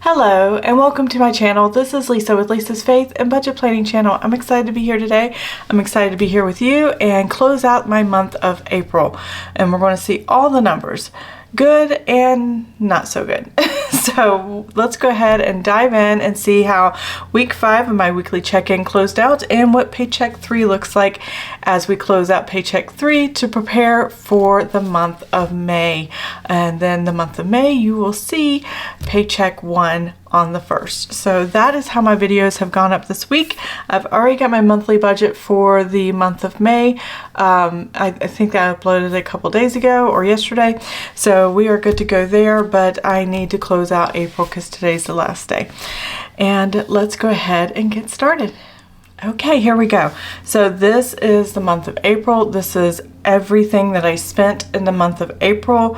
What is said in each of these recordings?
Hello and welcome to my channel. This is Lisa with Lisa's Faith and Budget Planning channel. I'm excited to be here today. I'm excited to be here with you and close out my month of April. And we're going to see all the numbers, good and not so good. So let's go ahead and dive in and see how week 5 of my weekly check-in closed out and what Paycheck 3 looks like as we close out Paycheck 3 to prepare for the month of May. And then the month of May, you will see Paycheck 1 on the 1st. So that is how my videos have gone up this week. I've already got my monthly budget for the month of May. I think I uploaded a couple days ago or yesterday. So we are good to go there, but I need to close out April because today's the last day. And let's go ahead and get started. Okay, here we go. So this is the month of April. This is everything that I spent in the month of April.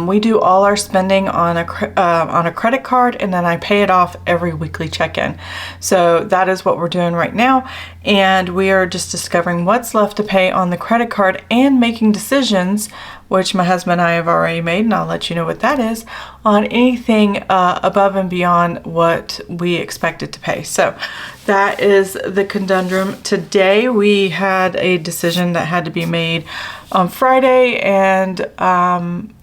We do all our spending on a credit card, and then I pay it off every weekly check-in. So that is what we're doing right now, and we are just discovering what's left to pay on the credit card and making decisions, which my husband and I have already made, and I'll let you know what that is, on anything above and beyond what we expected to pay. So that is the conundrum. Today we had a decision that had to be made on Friday, and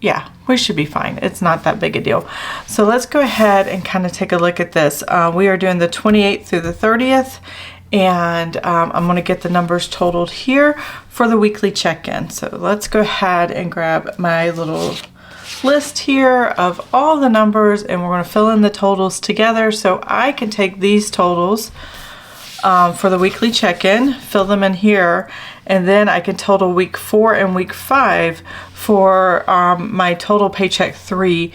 yeah, we should be fine. It's not that big a deal. So let's go ahead and kind of take a look at this. We are doing the 28th through the 30th, and I'm going to get the numbers totaled here for the weekly check-in. So let's go ahead and grab my little list here of all the numbers, and we're going to fill in the totals together so I can take these totals for the weekly check-in, fill them in here, and then I can total week 4 and week 5 for my total Paycheck 3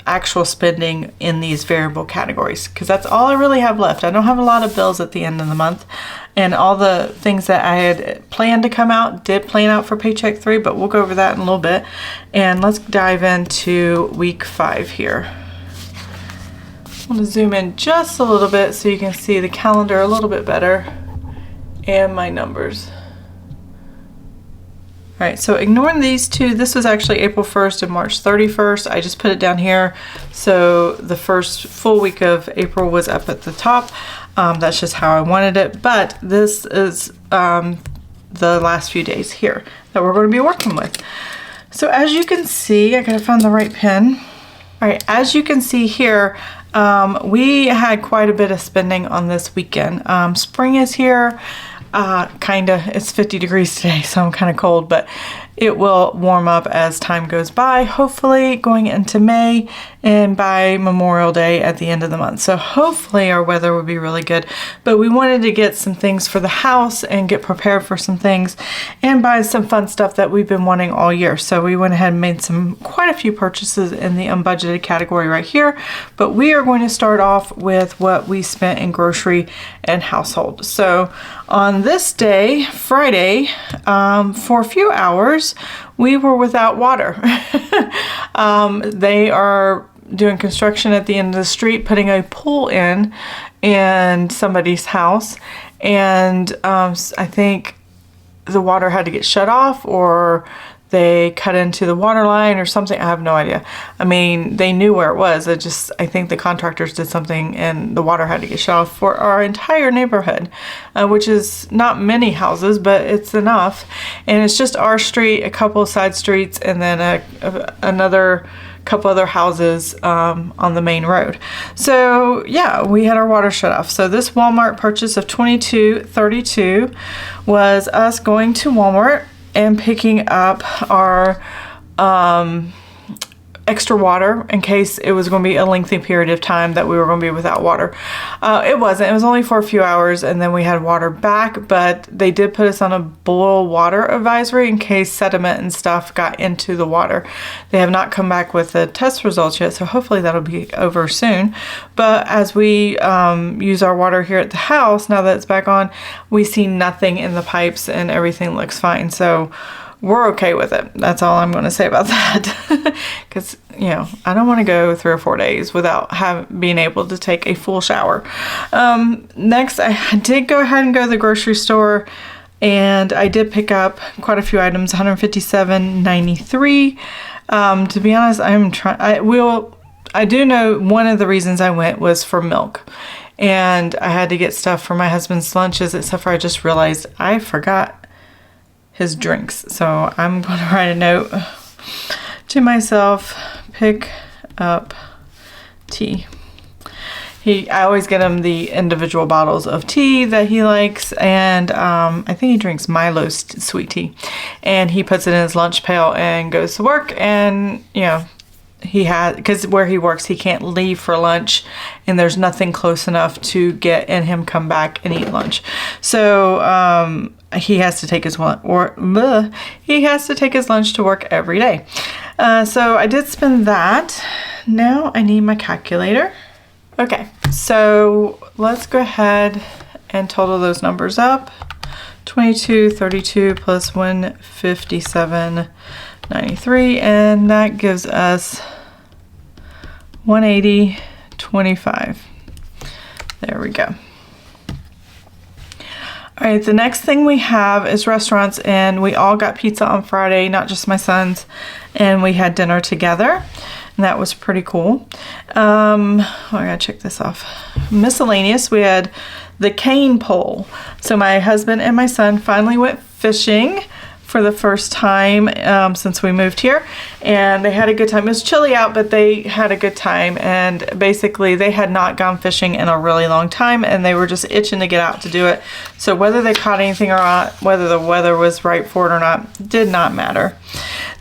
actual spending in these variable categories, because that's all I really have left. I don't have a lot of bills at the end of the month, and all the things that I had planned to come out did plan out for Paycheck 3, but we'll go over that in a little bit. And let's dive into week 5 here. I'm going to zoom in just a little bit so you can see the calendar a little bit better and my numbers. All right, so ignoring these two, this was actually April 1st and March 31st. I just put it down here so the first full week of April was up at the top. That's just how I wanted it, but this is the last few days here that we're going to be working with. So as you can see, I gotta find the right pen. All right, as you can see here, we had quite a bit of spending on this weekend. Spring is here. Kinda, it's 50 degrees today, so I'm kind of cold, but it will warm up as time goes by, hopefully going into May and by Memorial Day at the end of the month. So hopefully our weather will be really good, but we wanted to get some things for the house and get prepared for some things and buy some fun stuff that we've been wanting all year. So we went ahead and made quite a few purchases in the unbudgeted category right here, but we are going to start off with what we spent in grocery and household. So on this day, Friday, for a few hours, we were without water. They are doing construction at the end of the street, putting a pool in somebody's house, and I think the water had to get shut off, or they cut into the water line or something. I have no idea. I mean, they knew where it was. I think the contractors did something and the water had to get shut off for our entire neighborhood, which is not many houses, but it's enough. And it's just our street, a couple of side streets, and then another couple other houses on the main road. So yeah, we had our water shut off. So this Walmart purchase of $22.32 was us going to Walmart and picking up our extra water in case it was going to be a lengthy period of time that we were going to be without water. It wasn't. It was only for a few hours, and then we had water back, but they did put us on a boil water advisory in case sediment and stuff got into the water. They have not come back with the test results yet, so hopefully that'll be over soon. But as we use our water here at the house, now that it's back on, we see nothing in the pipes and everything looks fine. So we're okay with it. That's all I'm going to say about that. Because, you know, I don't want to go 3 or 4 days without being able to take a full shower. Next, I did go ahead and go to the grocery store, and I did pick up quite a few items, $157.93. To be honest, I do know one of the reasons I went was for milk. And I had to get stuff for my husband's lunches, except for I just realized I forgot his drinks. So I'm going to write a note to myself, pick up tea. I always get him the individual bottles of tea that he likes, and I think he drinks Milo sweet tea, and he puts it in his lunch pail and goes to work. And you know, because where he works, he can't leave for lunch, and there's nothing close enough to get and him come back and eat lunch. So he has to take his lunch to work every day. So I did spend that. Now I need my calculator. Okay, so let's go ahead and total those numbers up. 2232 plus 157.93, and that gives us 180.25. There we go. All right, the next thing we have is restaurants, and we all got pizza on Friday, not just my sons, and we had dinner together. And that was pretty cool. I gotta check this off. Miscellaneous, we had the cane pole. So my husband and my son finally went fishing for the first time since we moved here, and they had a good time. It was chilly out, but they had a good time, and basically they had not gone fishing in a really long time, and they were just itching to get out to do it. So whether they caught anything or not, whether the weather was right for it or not, did not matter.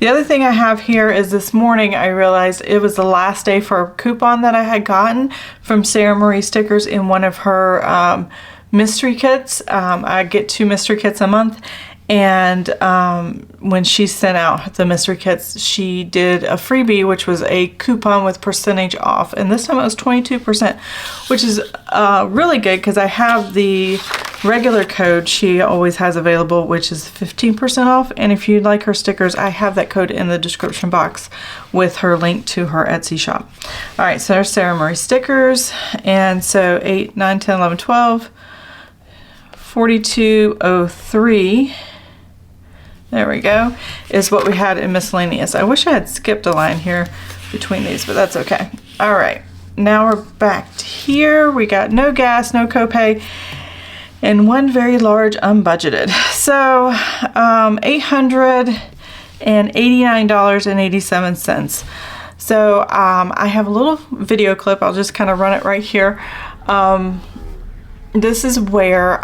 The other thing I have here is this morning I realized it was the last day for a coupon that I had gotten from Sara Marie Stickers in one of her mystery kits. I get 2 mystery kits a month, and when she sent out the mystery kits, she did a freebie, which was a coupon with percentage off, and this time it was 22%, which is really good because I have the regular code she always has available, which is 15% off. And if you'd like her stickers, I have that code in the description box with her link to her Etsy shop. All right, so there's Sara Marie Stickers, and so 8, 9, 10, 11, 12, 4203. There we go, is what we had in miscellaneous. I wish I had skipped a line here between these, but that's okay. All right, now we're back to here. We got no gas, no copay, and one very large unbudgeted. So $889.87. So I have a little video clip. I'll just kind of run it right here. This is where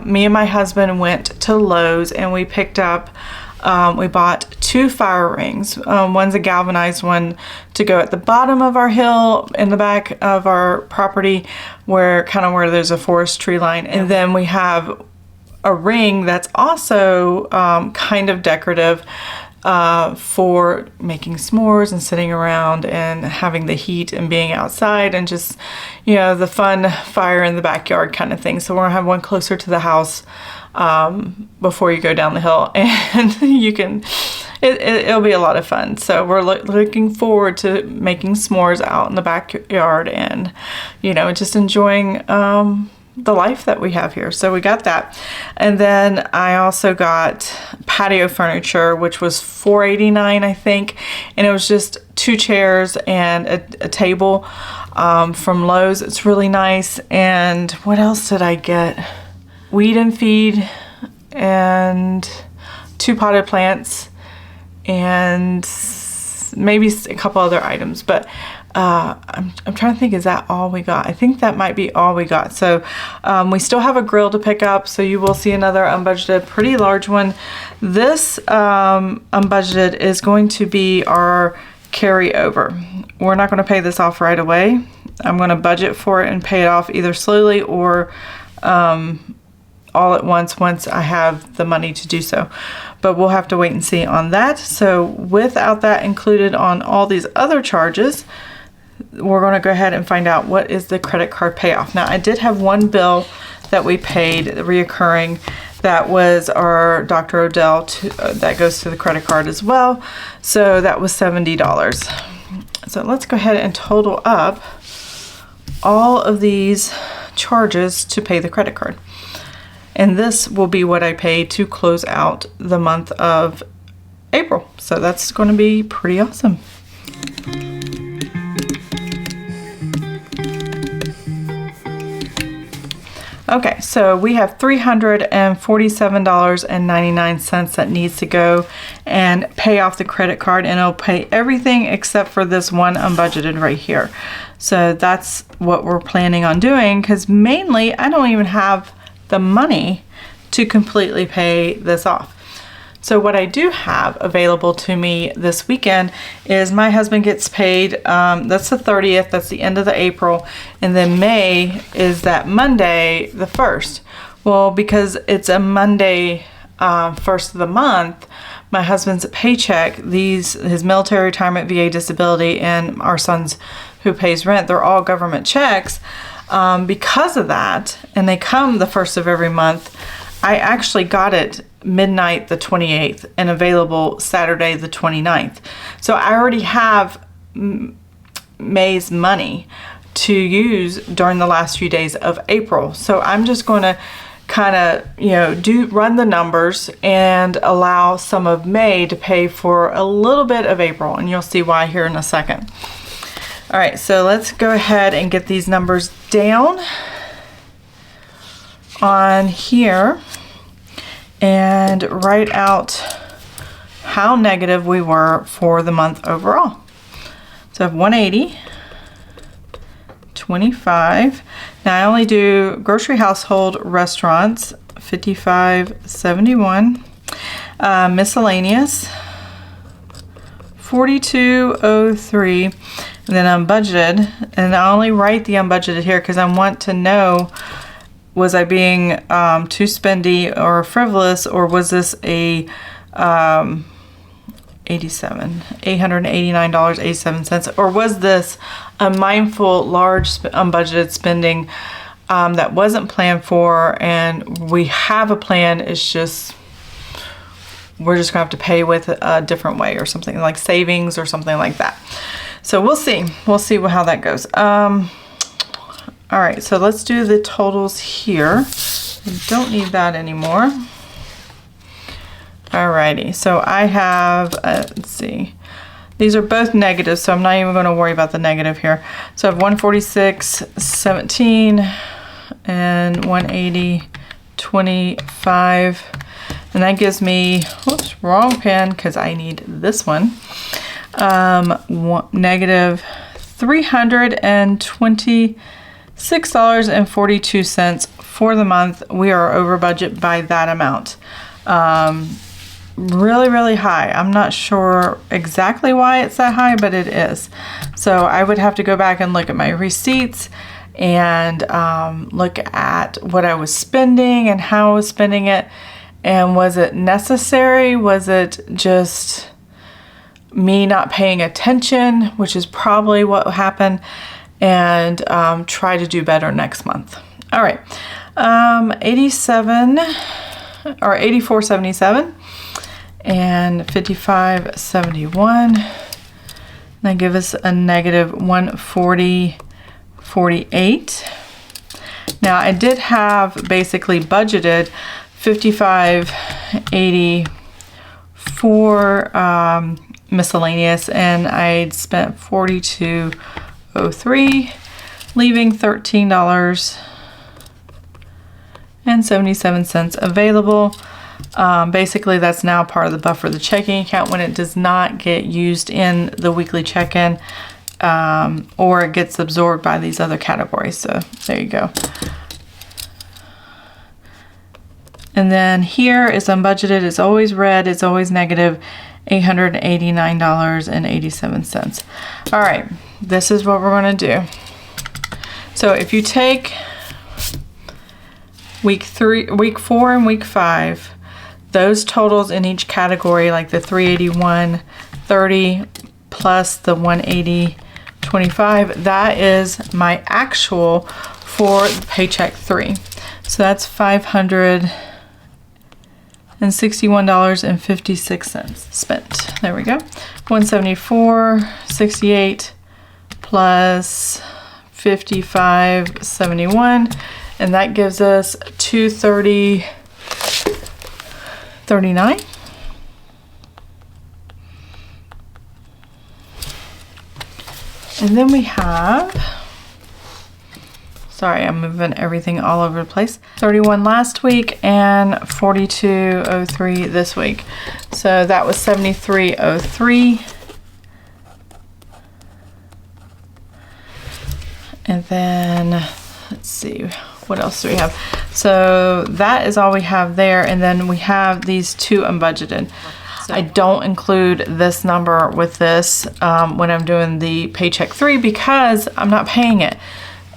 me and my husband went to Lowe's, and we picked up, we bought 2 fire rings. One's a galvanized one to go at the bottom of our hill in the back of our property, where there's a forest tree line. And then we have a ring that's also kind of decorative for making s'mores and sitting around and having the heat and being outside and just, the fun fire in the backyard kind of thing. So we're gonna have one closer to the house before you go down the hill, and it'll be a lot of fun. So we're looking forward to making s'mores out in the backyard and, just enjoying the life that we have here. So we got that. And then I also got patio furniture, which was $4.89, I think. And it was just 2 chairs and a table from Lowe's. It's really nice. And what else did I get? Weed and feed and 2 potted plants and maybe a couple other items. But I'm trying to think, is that all we got? I think that might be all we got. So we still have a grill to pick up, so you will see another unbudgeted, pretty large one. This unbudgeted is going to be our carryover. We're not going to pay this off right away. I'm going to budget for it and pay it off either slowly or all at once I have the money to do so. But we'll have to wait and see on that. So without that included on all these other charges, we're going to go ahead and find out what is the credit card payoff. Now, I did have one bill that we paid reoccurring. That was our Dr. Odell that goes to the credit card as well. So that was $70. So let's go ahead and total up all of these charges to pay the credit card. And this will be what I pay to close out the month of April. So that's going to be pretty awesome. Okay, so we have $347.99 that needs to go and pay off the credit card, and it'll pay everything except for this one unbudgeted right here. So that's what we're planning on doing, because mainly I don't even have the money to completely pay this off. So what I do have available to me this weekend is my husband gets paid, that's the 30th, that's the end of the April, and then May is that Monday, the 1st. Well, because it's a Monday, first of the month, my husband's paycheck, his military retirement, VA disability, and our son's who pays rent, they're all government checks. Because of that, and they come the 1st of every month, I actually got it midnight the 28th and available Saturday the 29th. So I already have May's money to use during the last few days of April. So I'm just going to kind of, run the numbers and allow some of May to pay for a little bit of April, and you'll see why here in a second. All right, so let's go ahead and get these numbers down on here and write out how negative we were for the month overall. So I have 180, 25. Now I only do grocery, household, restaurants, 55.71. Miscellaneous, 42.03. And then unbudgeted, and I only write the unbudgeted here because I want to know, was I being too spendy or frivolous, or was this a $889.87, or was this a mindful, large, unbudgeted spending that wasn't planned for, and we have a plan, it's just, we're just gonna have to pay with a different way, or something like savings or something like that. So we'll see how that goes. All right, so let's do the totals here. I don't need that anymore. Alrighty, so I have, let's see, these are both negative, so I'm not even going to worry about the negative here. So I have 146.17 and 180.25, and that gives me, whoops, wrong pen, because I need this one. Negative $326.42 for the month. We are over budget by that amount. Really, really high. I'm not sure exactly why it's that high, but it is. So I would have to go back and look at my receipts and look at what I was spending and how I was spending it. And was it necessary? Was it just me not paying attention, which is probably what happened, and try to do better next month. All right, 84.77 and 55.71. That gives us a negative 140.48. Now I did have basically budgeted 55.80 for miscellaneous, and I'd spent 42.03, leaving $13.77 available. Basically that's now part of the buffer of the checking account when it does not get used in the weekly check-in, or it gets absorbed by these other categories. So there you go. And then here is unbudgeted. It's always red. It's always negative, $889.87. All right, this is what we're going to do. So if you take week 4 and week 5, those totals in each category, like the 381.30 plus the 180.25, that is my actual for Paycheck 3. So that's $561.56 spent. There we go. 174.68 plus 55.71, and that gives us 230.39. And then we have Sorry, I'm moving everything all over the place. 31 last week and 42.03 this week. So that was 73.03. And then let's see, what else do we have? So that is all we have there. And then we have these two unbudgeted. So I don't include this number with this when I'm doing the Paycheck 3 because I'm not paying it.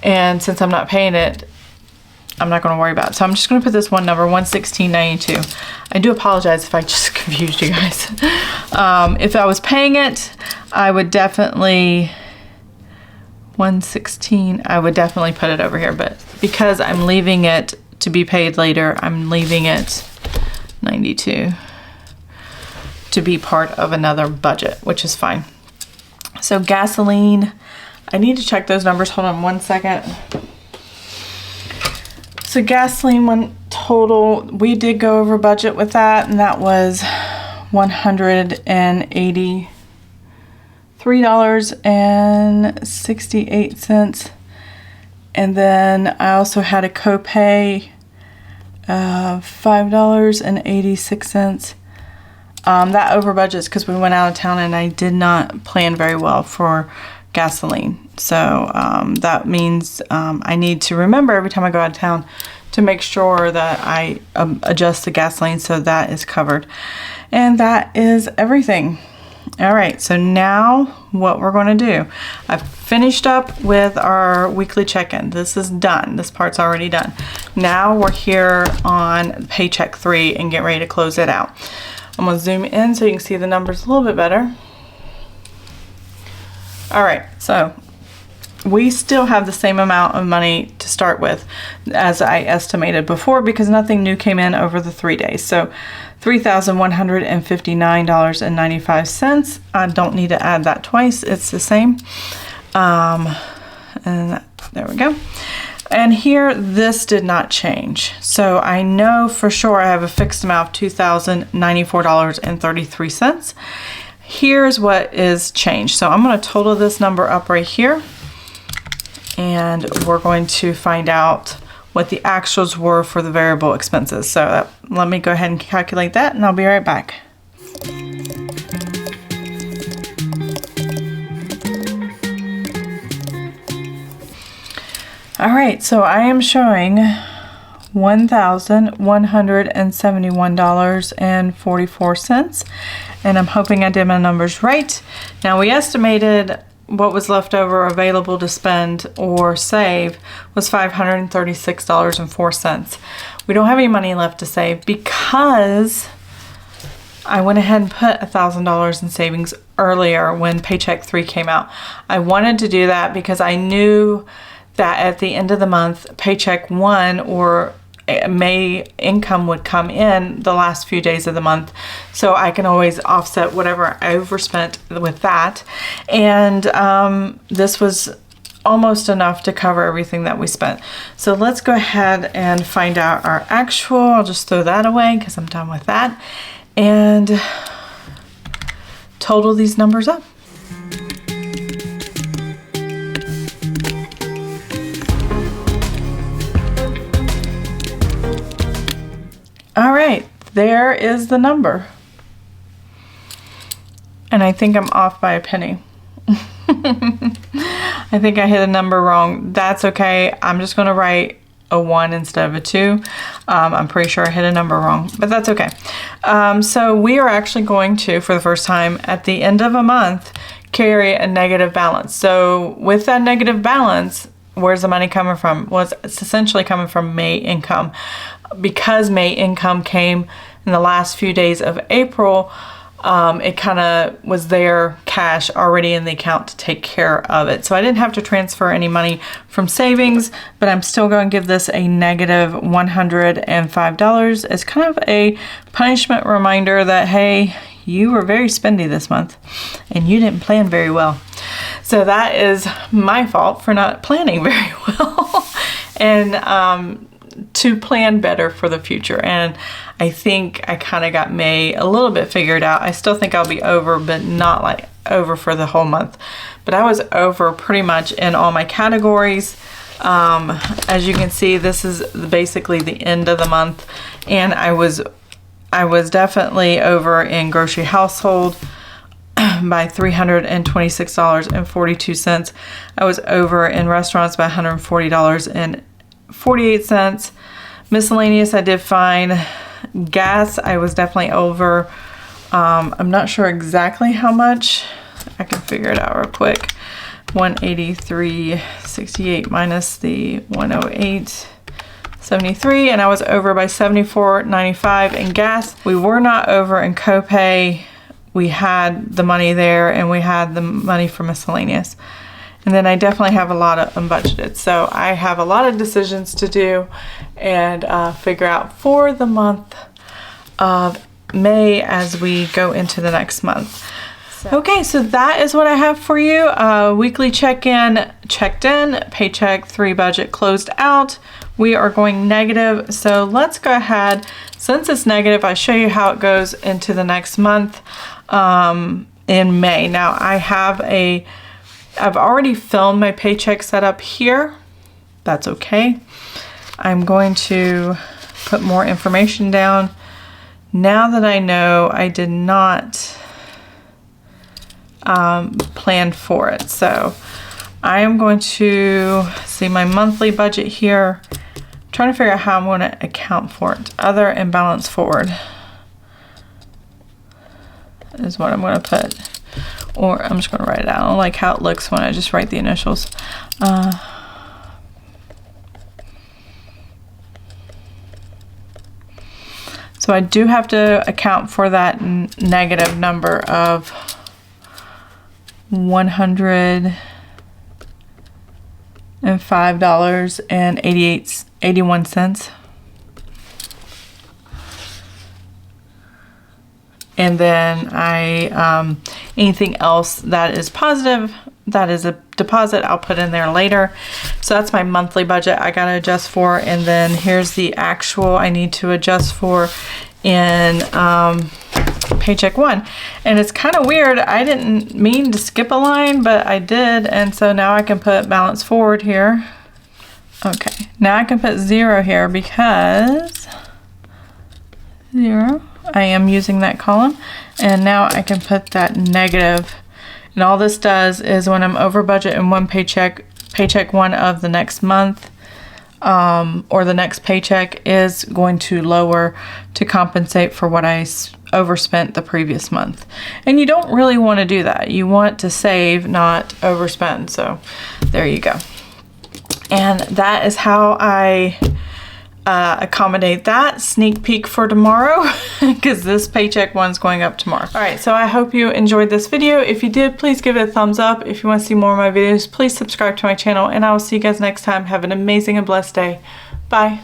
And since I'm not paying it, I'm not going to worry about it. So I'm just going to put this one number, 116.92. I do apologize if I just confused you guys. If I was paying it, I would definitely... 116, I would definitely put it over here, but because I'm leaving it to be paid later, I'm leaving it 92 to be part of another budget, which is fine. So gasoline, I need to check those numbers. Hold on one second. So gasoline one total, we did go over budget with that, and that was $183.68, and then I also had a copay of $5.86. That over budgets because we went out of town and I did not plan very well for gasoline. So that means I need to remember every time I go out of town to make sure that I adjust the gasoline, so that is covered. And that is everything. All right, so now what we're going to do, I've finished up with our weekly check-in. This is done. This part's already done. Now we're here on Paycheck 3 and get ready to close it out. I'm going to zoom in so you can see the numbers a little bit better. All right, so we still have the same amount of money to start with as I estimated before because nothing new came in over the 3 days. So $3,159.95. I don't need to add that twice. It's the same. There we go. And here, this did not change. So I know for sure I have a fixed amount of $2,094.33. Here's what is changed. So I'm going to total this number up right here. And we're going to find out what the actuals were for the variable expenses. So let me go ahead and calculate that, and I'll be right back. All right, so I am showing $1,171.44, and I'm hoping I did my numbers right. Now we estimated what was left over available to spend or save was $536.04. We don't have any money left to save because I went ahead and put $1,000 in savings earlier when Paycheck 3 came out. I wanted to do that because I knew that at the end of the month, Paycheck 1 or May income would come in the last few days of the month, so I can always offset whatever I overspent with that. And this was almost enough to cover everything that we spent. So let's go ahead and find out our actual. I'll just throw that away because I'm done with that, and total these numbers up. All right, there is the number. And I think I'm off by a penny. I think I hit a number wrong. That's okay. I'm just going to write a 1 instead of a 2. I'm pretty sure I hit a number wrong, but that's okay. So we are actually going to, for the first time at the end of a month, carry a negative balance. So with that negative balance, where's the money coming from? Well, it's essentially coming from May income. Because May income came in the last few days of April, it kind of was there cash already in the account to take care of it. So I didn't have to transfer any money from savings, but I'm still going to give this a negative $105 as kind of a punishment reminder that, hey, you were very spendy this month and you didn't plan very well. So that is my fault for not planning very well. And to plan better for the future. And I think I kind of got May a little bit figured out. I still think I'll be over, but not like over for the whole month. But I was over pretty much in all my categories. As you can see, this is basically the end of the month, and I was definitely over in grocery household by $326.42. I was over in restaurants by $140.48. Miscellaneous, I did fine. Gas, I was definitely over. I'm not sure exactly how much. I can figure it out real quick. 183.68 minus the 108.73, and I was over by $74.95 in gas. We were not over in copay. We had the money there, and we had the money for miscellaneous. And then I definitely have a lot of unbudgeted. So I have a lot of decisions to do and figure out for the month of May as we go into the next month. Okay, so that is what I have for you. Weekly check-in, checked in, paycheck, 3 budget closed out. We are going negative, so let's go ahead. Since it's negative, I'll show you how it goes into the next month in May. Now I've already filmed my paycheck setup here. That's okay. I'm going to put more information down. Now that I know I did not plan for it. So I am going to see my monthly budget here. I'm trying to figure out how I'm going to account for it. Other and balance forward is what I'm going to put. Or I'm just going to write it out. I don't like how it looks when I just write the initials. So I do have to account for that negative number of $105.81. And then anything else that is positive, that is a deposit, I'll put in there later. So that's my monthly budget I gotta adjust for. And then here's the actual I need to adjust for in paycheck 1. And it's kind of weird. I didn't mean to skip a line, but I did. And so now I can put balance forward here. Okay, now I can put 0 here because 0. I am using that column, and now I can put that negative. And all this does is when I'm over budget in one paycheck 1 of the next month, or the next paycheck is going to lower to compensate for what I overspent the previous month. And you don't really want to do that. You want to save, not overspend. So there you go. And that is how I accommodate that. Sneak peek for tomorrow because this paycheck 1's going up tomorrow. All right, so I hope you enjoyed this video. If you did, please give it a thumbs up. If you want to see more of my videos, please subscribe to my channel, and I will see you guys next time. Have an amazing and blessed day. Bye.